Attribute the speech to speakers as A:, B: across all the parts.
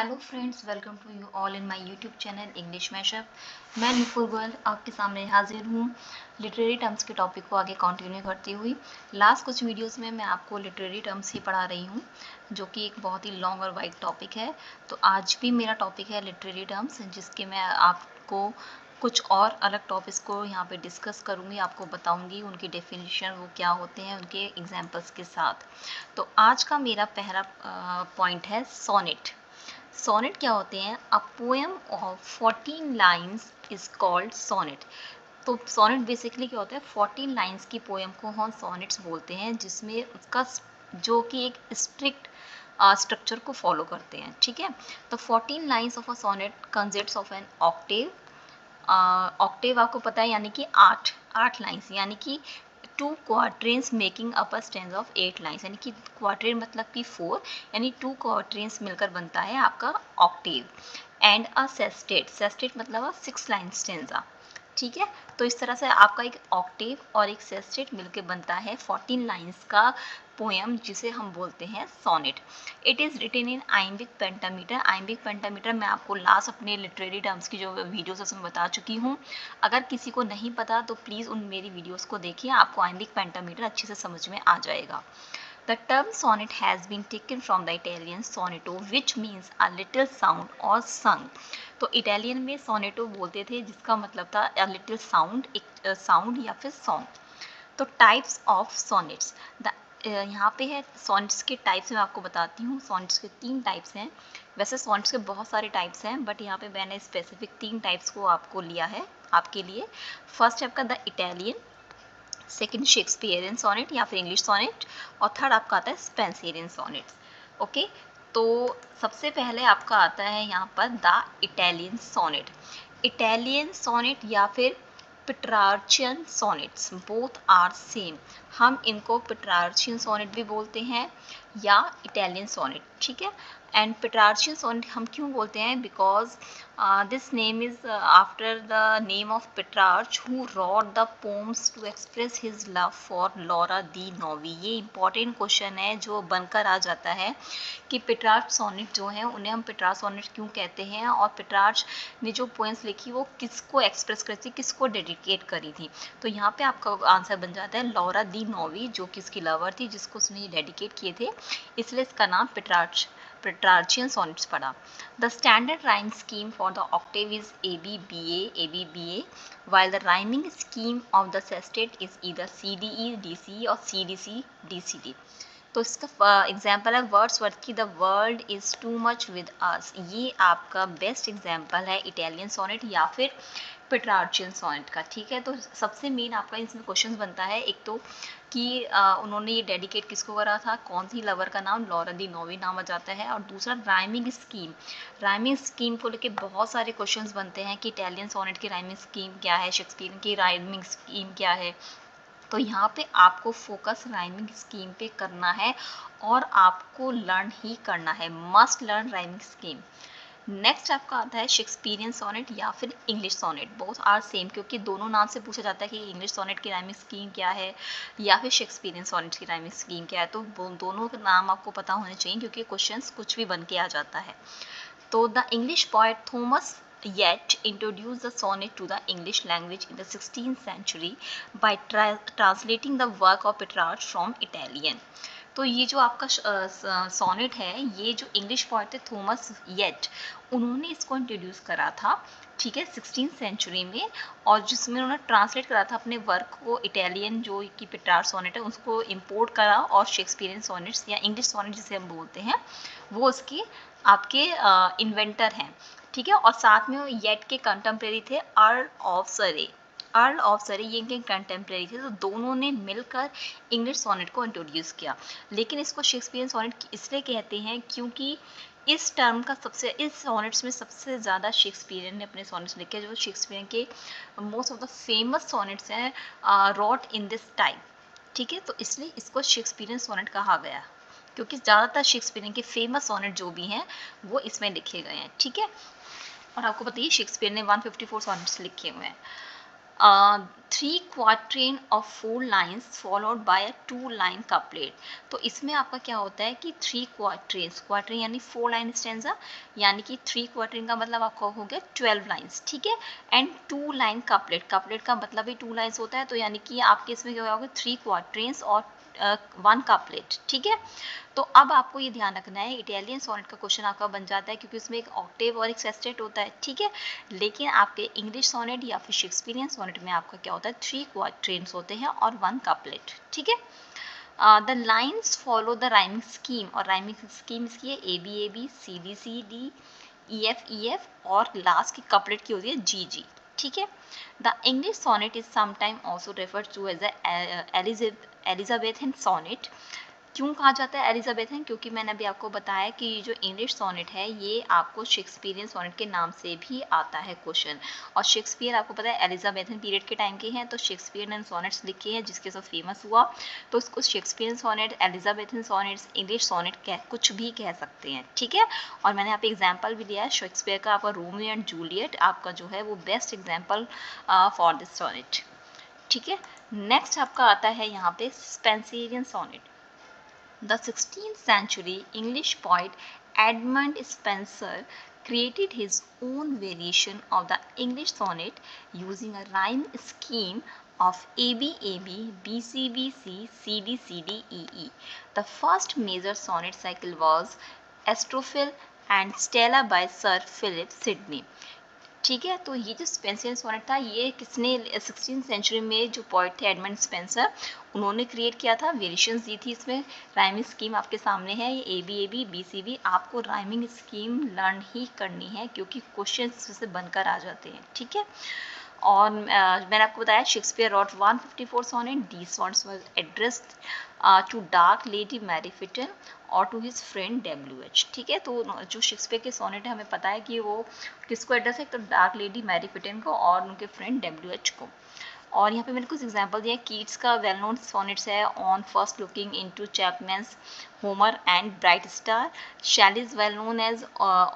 A: Hello friends, welcome to you all in my YouTube channel English mashup. मैं नुपुर गोयल आपके सामने हाजिर हूँ लिटरेरी टर्म्स के टॉपिक को आगे कंटिन्यू करती हुई। लास्ट कुछ वीडियोस में मैं आपको लिटरेरी टर्म्स ही पढ़ा रही हूँ, जो कि एक बहुत ही लॉन्ग और वाइड टॉपिक है। तो आज भी मेरा टॉपिक है लिटरेरी टर्म्स, जिसके मैं आपको कुछ और अलग टॉपिक्स को यहाँ पे डिस्कस करूँगी, आपको बताऊँगी उनकी डेफिनेशन वो क्या होते हैं उनके एग्जाम्पल्स के साथ। तो आज का मेरा पहला पॉइंट है सोनेट। सोनेट क्या होते हैं? A poem of 14 lines is called sonnet. तो सोनेट बेसिकली क्या होता है? 14 लाइन्स की पोएम को हम सोनेट्स बोलते हैं, जिसमें उसका जो कि एक स्ट्रिक्ट स्ट्रक्चर को फॉलो करते हैं। ठीक है, तो 14 lines of a sonnet consists of an octave. Octave आपको पता है, यानी कि आठ लाइन्स, यानी कि 2 quatrains making up a stanza of 8 lines, यानी कि क्वार्ट्रेन मतलब कि 4, यानी 2 क्वार्ट्रेन्स मिलकर बनता है आपका Octave. And a sestet, sestet मतलब 6 लाइन स्टैंजा। ठीक है, तो इस तरह से आपका एक ऑक्टेव और एक सेस्टेट मिलकर बनता है 14 लाइन्स का पोएम, जिसे हम बोलते हैं sonnet. It is written in iambic pentameter. Iambic pentameter मैं आपको लास्ट अपने लिटरेरी टर्म्स की जो वीडियोस है उसमें बता चुकी हूँ। अगर किसी को नहीं पता तो प्लीज़ उन मेरी वीडियोस को देखिए, आपको आइम्बिक पेंटामीटर अच्छे से समझ में आ जाएगा। The term sonnet has been taken from the Italian sonetto, which means a little sound or sung. तो इटालियन में सोनेटो बोलते थे, जिसका मतलब था a little sound, एक साउंड या फिर सॉन्ग। तो टाइप्स ऑफ सोनेट्स, यहाँ पे है सोनेट्स के टाइप्स। मैं आपको बताती हूँ, सोनेट्स के 3 टाइप्स हैं। वैसे सोनेट्स के बहुत सारे टाइप्स हैं, बट यहाँ पे मैंने स्पेसिफिक 3 टाइप्स को आपको लिया है आपके लिए। फर्स्ट है आपका the Italian, second Shakespearean sonnet या फिर इंग्लिश सोनेट, और थर्ड आपका आता है स्पेंसरियन सोनेट्स। ओके, तो सबसे पहले आपका आता है यहाँ पर the Italian sonnet. Italian sonnet या फिर Petrarchan sonnets, both are same. हम इनको पेट्रार्चियन सोनेट भी बोलते हैं या इटालियन सोनेट। ठीक है, एंड पेट्रार्चियन सोनेट हम क्यों बोलते हैं? Because this name is after the name of Petrarch who wrote the poems to express his love for Laura de Noves. ये इंपॉर्टेंट क्वेश्चन है जो बनकर आ जाता है कि पेट्रार्च सोनेट जो है उन्हें हम पेट्रार्च सोनेट क्यों कहते हैं, और पेट्रार्च ने जो पोएम्स लिखी वो किसको एक्सप्रेस करी थी, किसको डेडिकेट करी थी। तो यहाँ पे आपका आंसर बन जाता है लॉरा दी नोवी, जो कि इसकी लवर थी, जिसको उसने डेडिकेट किए थे, इसलिए इसका नाम पेट्रार्चियन सोनेट्स पड़ा। The standard rhyme scheme for the octave is ABBA, ABBA, while the rhyming scheme of the sestet is either CDE, DCE or CDC, DCD. तो इसका एग्जाम्पल है वर्ड्सवर्थ की the world is too much with us. ये आपका best example है Italian sonnet या फिर पेट्रार्चियन sonnet का। ठीक है, तो सबसे मेन आपका इसमें क्वेश्चन बनता है, एक तो कि उन्होंने ये डेडिकेट किसको करा था, कौन सी लवर का नाम, लॉरा दी नोवी नाम आ जाता है, और दूसरा राइमिंग स्कीम। राइमिंग स्कीम को लेके बहुत सारे क्वेश्चंस बनते हैं कि इटालियन सोनेट की राइमिंग स्कीम क्या है, शेक्सपियर की राइमिंग स्कीम क्या है। तो यहाँ पे आपको फोकस राइमिंग स्कीम पे करना है और आपको लर्न ही करना है, must learn rhyming scheme. Next आपका आता है शेक्सपियरियन सोनेट या फिर English sonnet, both are same, क्योंकि दोनों नाम से पूछा जाता है कि इंग्लिश सोनेट की राइमिंग स्कीम क्या है या फिर शेक्सपियरियन सोनेट की राइमिंग स्कीम क्या है। तो दोनों के नाम आपको पता होने चाहिए, क्योंकि क्वेश्चंस कुछ भी बन के आ जाता है। तो the English poet Thomas Yet introduced the sonnet to the English language in the 16th century by translating the work of Petrarch from Italian. तो ये जो आपका सोनेट है, ये जो इंग्लिश पोएट थे थॉमस येट, उन्होंने इसको इंट्रोड्यूस करा था, ठीक है, 16th सेंचुरी में, और जिसमें उन्होंने ट्रांसलेट करा था अपने वर्क को, इटालियन जो कि पेट्रार्च सोनेट है उसको इंपोर्ट करा, और शेक्सपियरियन सोनेट्स या इंग्लिश सोनेट जिसे हम बोलते हैं वो उसके आपके इन्वेंटर हैं। ठीक है, और साथ में येट के कंटेम्प्रेरी थे अर्ल ऑफ सरे। अर्ल ऑफ सरे ये इनके कंटेम्प्रेरी थे, तो दोनों ने मिलकर इंग्लिश सोनेट को इंट्रोड्यूस किया। लेकिन इसको शेक्सपियरियन सोनेट इसलिए कहते हैं क्योंकि इस टर्म का इस सोनेट्स में सबसे ज़्यादा शेक्सपियरियन ने अपने सोनेट्स लिखे, जो शेक्सपियरियन के most of the famous sonnets हैं रॉट इन दिस टाइप। ठीक है, तो इसलिए इसको शेक्सपियरियन सोनेट कहा गया, क्योंकि ज़्यादातर शेक्सपियरियन के फेमस सोनेट जो भी हैं वो इसमें लिखे गए हैं। ठीक है, और आपको बताइए शेक्सपियर ने 154 सोनेट्स लिखे हुए हैं। 3 quatrain of 4 lines followed by a 2 line couplet. तो इसमें आपका क्या होता है कि 3 क्वाट्रेन्स, क्वाट्रेन यानी 4 लाइन स्टेंजा, यानी कि 3 क्वाट्रेन का मतलब आपका हो गया 12 लाइन्स, ठीक है। एंड 2 लाइन कपलेट, कपलेट का मतलब ही 2 लाइन्स होता है, तो यानी कि आपके इसमें क्या होगा 3 क्वाट्रेन्स और 1 कपलेट, ठीक है। तो अब आपको ये ध्यान रखना है, इटालियन सोनेट का क्वेश्चन आपका बन जाता है क्योंकि उसमें एक ऑक्टेव और एक सेस्टेट होता है, ठीक है। लेकिन आपके इंग्लिश सोनेट या फिर शेक्सपियरियन सोनेट में आपका क्या होता है 3 क्वाट्रेन्स होते हैं और 1 कपलेट, ठीक है। The lines follow the rhyming scheme, और राइमिंग स्कीम इसकी है A B, C D, E F, और लास्ट की कपलेट की होती है जी, ठीक है। The English sonnet is sometime also referred to as Elizabethan sonnet. क्यों कहा जाता है एलिजाबेथन? क्योंकि मैंने अभी आपको बताया कि जो इंग्लिश सोनेट है ये आपको शेक्सपियरियन सोनेट के नाम से भी आता है क्वेश्चन, और शेक्सपियर आपको पता है एलिजाबेथन पीरियड के टाइम के हैं, तो शेक्सपियर ने सोनेट्स लिखे हैं जिसके सब फेमस हुआ, तो उसको Shakespearean sonnet, Elizabethan sonnets, English sonnet कुछ भी कह सकते हैं, ठीक है। और मैंने यहाँ पे एग्जाम्पल भी दिया है शेक्सपियर का, आपका रोमियो एंड जूलियट आपका जो है वो best example for this sonnet, ठीक है। नेक्स्ट आपका आता है यहाँ पे Spenserian sonnet. The 16th century English poet Edmund Spenser created his own variation of the English sonnet using a rhyme scheme of AB, BC, CD, EE. The first major sonnet cycle was Astrophil and Stella by Sir Philip Sidney. ठीक है, तो ये जो Spenserian sonnet था ये किसने 16th century में जो पोइट थे एडमंड स्पेंसर, उन्होंने क्रिएट किया था, वेरिएशंस दी थी इसमें। राइमिंग स्कीम आपके सामने है, ये ए बी BC, आपको राइमिंग स्कीम लर्न ही करनी है क्योंकि क्वेश्चन से बनकर आ जाते हैं, ठीक है। और मैंने आपको बताया Shakespeare wrote 154 sonnet, the sonnets was addressed to dark lady Mary Fitton और टू हिज फ्रेंड WH, ठीक है। तो जो शेक्सपियर के सोनेट है हमें पता है कि वो किसको एड्रेस है, तो डार्क लेडी मैरी फिटन को और उनके फ्रेंड WH को। और यहाँ पे मैंने कुछ एग्जांपल दिया, कीट्स का वेल नोन सोनेट्स है on first looking into Chapman's Homer and bright star, Shelley's well known as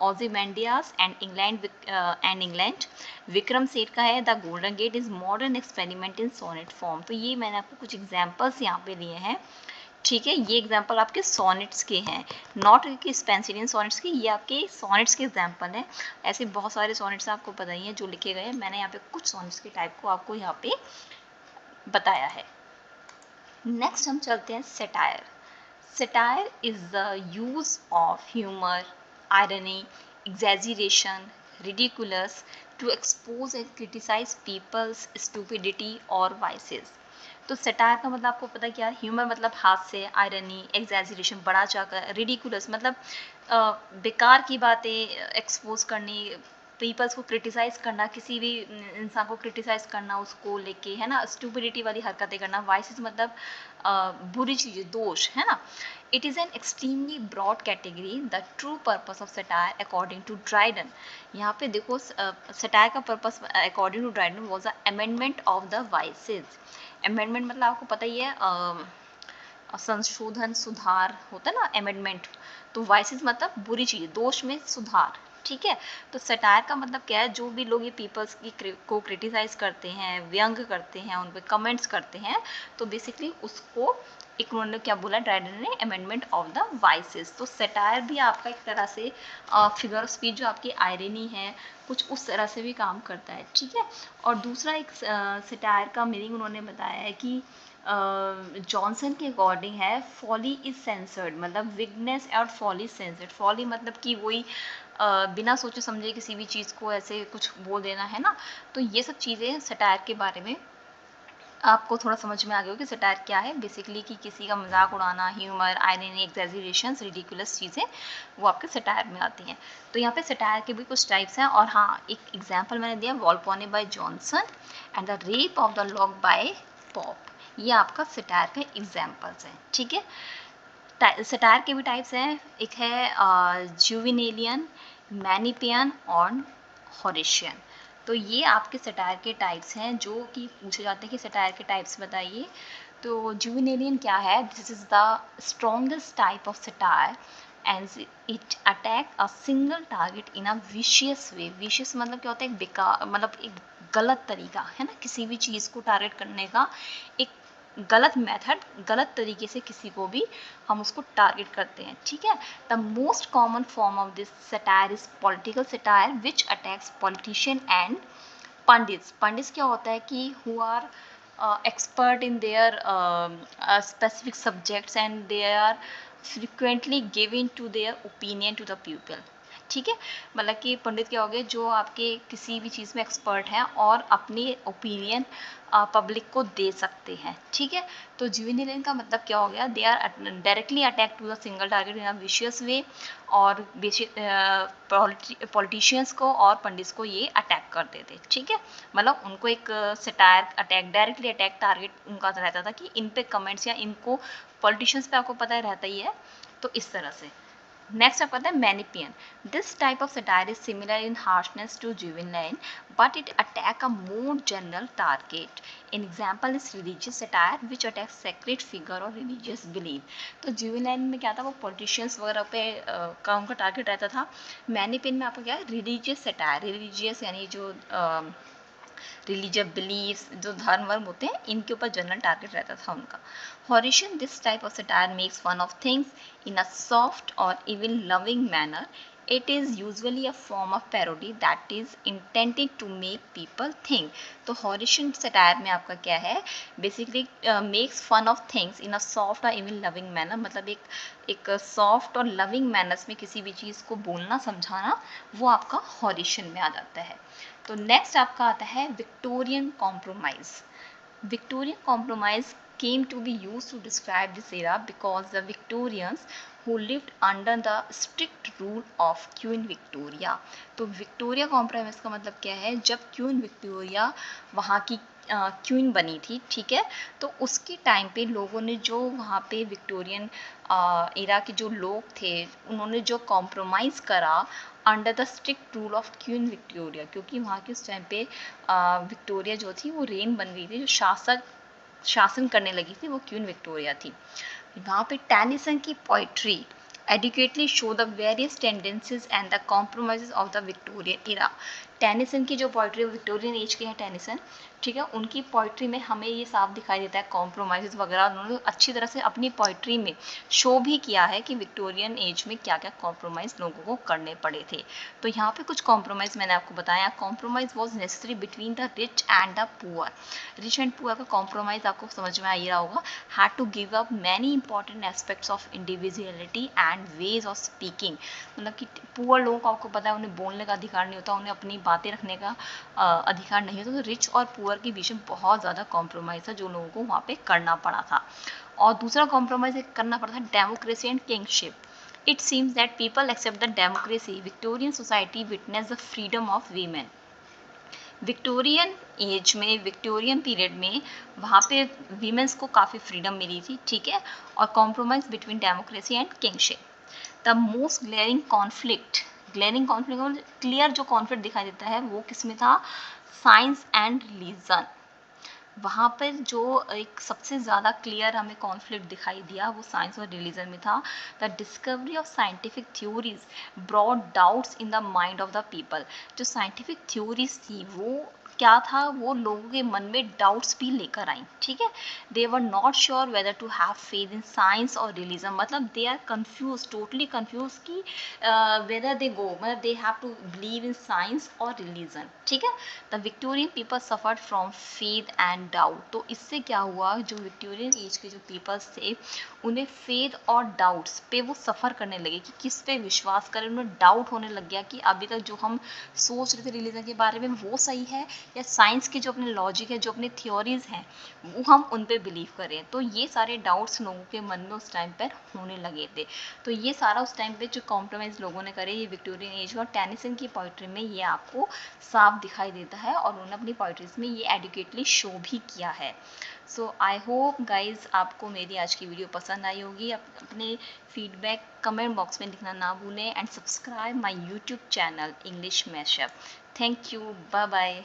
A: Ozymandias and England, Vikram Seth का है the Golden Gate is modern experiment in sonnet form. तो ये मैंने आपको कुछ एग्जाम्पल्स यहाँ पे लिए हैं, ठीक है। ये एग्जाम्पल आपके सोनेट्स के हैं, नॉट कि स्पेंसरियन सोनेट्स के, ये आपके सोनेट्स के एग्जाम्पल हैं। ऐसे बहुत सारे सोनेट्स आपको पता ही हैं जो लिखे गए हैं, मैंने यहाँ पे कुछ सोनेट्स के टाइप को आपको यहाँ पे बताया है। नेक्स्ट हम चलते हैं satire. Satire is the use of humour, irony, exaggeration, ridiculous to expose and criticise people's stupidity और वाइसेस। तो सेटायर का मतलब आपको पता है क्या, ह्यूमर मतलब हास्य, आयरनी, एग्जैजरेशन बड़ा चाकर, रिडिकुलस मतलब बेकार की बातें एक्सपोज करनी, पीपल्स को क्रिटिसाइज करना, किसी भी इंसान को क्रिटिसाइज करना उसको लेके, है ना, स्टूपिडिटी वाली हरकतें करना, वाइसेस मतलब बुरी चीज़ें, दोष, है ना। It is an extremely broad category, the true purpose of satire according to Dryden. यहाँ पे देखो सेटायर का purpose according to Dryden was the amendment of the vices. Amendment मतलब आपको पता ही है संशोधन, सुधार होता है ना अमेंडमेंट, तो वाइसेस मतलब बुरी चीज़, दोष में सुधार, ठीक है। तो सटायर का मतलब क्या है, जो भी लोग ये पीपल्स की को क्रिटिसाइज करते हैं, व्यंग करते हैं, उन पर कमेंट्स करते हैं, तो बेसिकली उसको एक उन्होंने क्या बोला ड्राइडन ने, अमेंडमेंट ऑफ द वाइसेस। तो सटायर भी आपका एक तरह से फिगर ऑफ स्पीच जो आपकी आयरनी है कुछ उस तरह से भी काम करता है, ठीक है। और दूसरा एक सटायर का मीनिंग उन्होंने बताया है कि जॉनसन के अकॉर्डिंग है, फॉली इज सेंसर्ड, मतलब विगनेस और फॉली सेंसर्ड। फॉली मतलब कि वही बिना सोचे समझे किसी भी चीज़ को ऐसे कुछ बोल देना, है ना। तो ये सब चीज़ें सटायर के बारे में आपको थोड़ा समझ में आ गया हो कि सटायर क्या है, बेसिकली कि किसी का मजाक उड़ाना, ह्यूमर, आयरनी, एग्जैजरेशंस, रिडिकुलस चीज़ें वो आपके सटायर में आती हैं। तो यहाँ पे सटायर के भी कुछ टाइप्स हैं, और हाँ एक एग्जाम्पल मैंने दिया Volpone by Jonson and the rape of the lock by Pope, ये आपका सटायर के एग्जाम्पल्स हैं, ठीक है। सटायर के भी टाइप्स हैं, एक है जुविनेलियन, मैनिपियन और हॉरेशियन। तो ये आपके सटायर के टाइप्स हैं जो कि पूछे जाते हैं कि सटायर के टाइप्स बताइए। तो जुविनेलियन क्या है, this is the strongest type of satire and it attack a single target in a vicious way. Vicious मतलब क्या होता है, एक बेकार, मतलब एक गलत तरीका है ना, किसी भी चीज़ को टारगेट करने का एक गलत मेथड, गलत तरीके से किसी को भी हम उसको टारगेट करते हैं, ठीक है। The most common form of this satire is political satire which attacks politician and pundits. Pundits क्या होता है कि who are expert in their specific subjects and they are frequently giving to their opinion to the people, ठीक है। मतलब कि पंडित क्या हो गए, जो आपके किसी भी चीज़ में एक्सपर्ट हैं और अपनी ओपिनियन पब्लिक को दे सकते हैं, ठीक है। तो जुवेनिलियन का मतलब क्या हो गया, they are directly attack to the single target in a vicious way, और पॉलिटिशियंस को और पंडित्स को ये अटैक करते थे, ठीक है। मतलब उनको एक satire attack, directly attack target उनका रहता था कि इन पे कमेंट्स या इनको पॉलिटिशियंस पे आपको पता ही रहता ही है, तो इस तरह से। नेक्स्ट आपका आता है Menippean. This type of satire is similar in harshness to Juvenal but it attack a more general target. An example is religious satire which attack sacred figure और रिलीजियस बिलीफ। तो जुवेनाइल में क्या था, वो politicians वगैरह पे का उनका टारगेट रहता था। मैनिपियन में आपका क्या है, रिलीजियस सटायर, रिलीजियस यानी जो रिलीजियस बिलीव्स, जो धर्म वर्म होते हैं, इनके ऊपर जनरल टारगेट रहता था उनका। Horatian, this type of satire makes fun of things in a soft or even loving manner. It is usually a form of parody that is intended to make people think. तो Horatian satire में आपका क्या है, basically makes fun of things in a soft or even loving manner, मतलब एक soft और loving manners में किसी भी चीज़ को बोलना समझाना, वो आपका Horatian में आ जाता है। तो next आपका आता है Victorian compromise. Victorian compromise came to be used to describe this era because the Victorians who lived under the strict rule of Queen Victoria. तो विक्टोरिया कॉम्प्रोमाइज़ का मतलब क्या है, जब क्वीन विक्टोरिया वहाँ की क्वीन बनी थी, ठीक है, तो उसके टाइम पे लोगों ने जो वहाँ पे विक्टोरियन एरा के जो लोग थे, उन्होंने जो कॉम्प्रोमाइज़ करा under the strict rule of queen Victoria, क्योंकि वहाँ के उस टाइम पे विक्टोरिया जो थी वो रेन बन रही थी, जो शासन करने लगी थी, वो क्वीन विक्टोरिया थी। वहाँ पे टेनिसन की poetry adequately show the various tendencies and the compromises of the Victorian era. Tennyson की जो पोइट्री, विक्टोरियन एज के हैं टेनिसन, ठीक है, उनकी पोइट्री में हमें ये साफ दिखाई देता है कॉम्प्रोमाइज़ वगैरह उन्होंने अच्छी तरह से अपनी पोइट्री में शो भी किया है कि विक्टोरियन एज में क्या क्या कॉम्प्रोमाइज़ लोगों को करने पड़े थे। तो यहाँ पे कुछ कॉम्प्रोमाइज़ मैंने आपको बताया। Compromise was necessary between the rich and the poor. Rich and poor का कॉम्प्रोमाइज़ आपको समझ में आ ही रहा होगा, had to give up many important aspects of individuality and ways of speaking. मतलब कि पुअर लोगों को आपको पता है उन्हें बोलने का अधिकार नहीं होता, उन्हें अपनी बातें रखने का अधिकार नहीं होता। तो रिच और पुअर के बीच में बहुत ज़्यादा कॉम्प्रोमाइज़ था जो लोगों को वहाँ पे करना पड़ा था। और दूसरा कॉम्प्रोमाइज़ करना पड़ा था democracy and kingship. It seems that people accept the democracy, Victorian society witness the freedom of women. Victorian age में, विक्टोरियन पीरियड में वहाँ पे वीमेंस को काफ़ी फ्रीडम मिली थी, ठीक है। और compromise between democracy and kingship. The most glaring conflict clear जो कॉन्फ्लिक्ट दिखाई देता है वो किस में था, साइंस एंड रिलीजन। वहाँ पर जो एक सबसे ज़्यादा क्लियर हमें कॉन्फ्लिक्ट दिखाई दिया वो साइंस और रिलीजन में था। The discovery of scientific theories broad doubts in the mind of the people. जो साइंटिफिक थ्योरीज थी वो क्या था, वो लोगों के मन में डाउट्स भी लेकर आई, ठीक है। They were not sure whether to have faith in science और रिलीजन, मतलब they are confuse, totally confuse कि वेदर दे गो, मतलब they have to believe in science और रिलीजन, ठीक है। The Victorian people suffered from faith and doubt. तो इससे क्या हुआ, जो विक्टोरियन एज के जो पीपल्स थे उन्हें फेथ और डाउट्स पे वो सफ़र करने लगे कि किस पे विश्वास करें। उन्हें डाउट होने लग गया कि अभी तक जो हम सोच रहे थे रिलीजन के बारे में वो सही है या साइंस के जो अपने लॉजिक है, जो अपने थ्योरीज हैं वो हम उन पे बिलीव करें। तो ये सारे डाउट्स लोगों के मन में उस टाइम पर होने लगे थे। तो ये सारा उस टाइम पे जो कॉम्प्रोमाइज़ लोगों ने करे ये विक्टोरियन एज और टेनिसन की पोइट्री में ये आपको साफ दिखाई देता है और उन्होंने अपनी पोइट्रीज में ये एडुकेटली शो भी किया है। सो आई होप गाइज आपको मेरी आज की वीडियो पसंद आई होगी। अपने फीडबैक कमेंट बॉक्स में लिखना ना भूलें and subscribe my YouTube channel English mashup. Thank you, bye bye.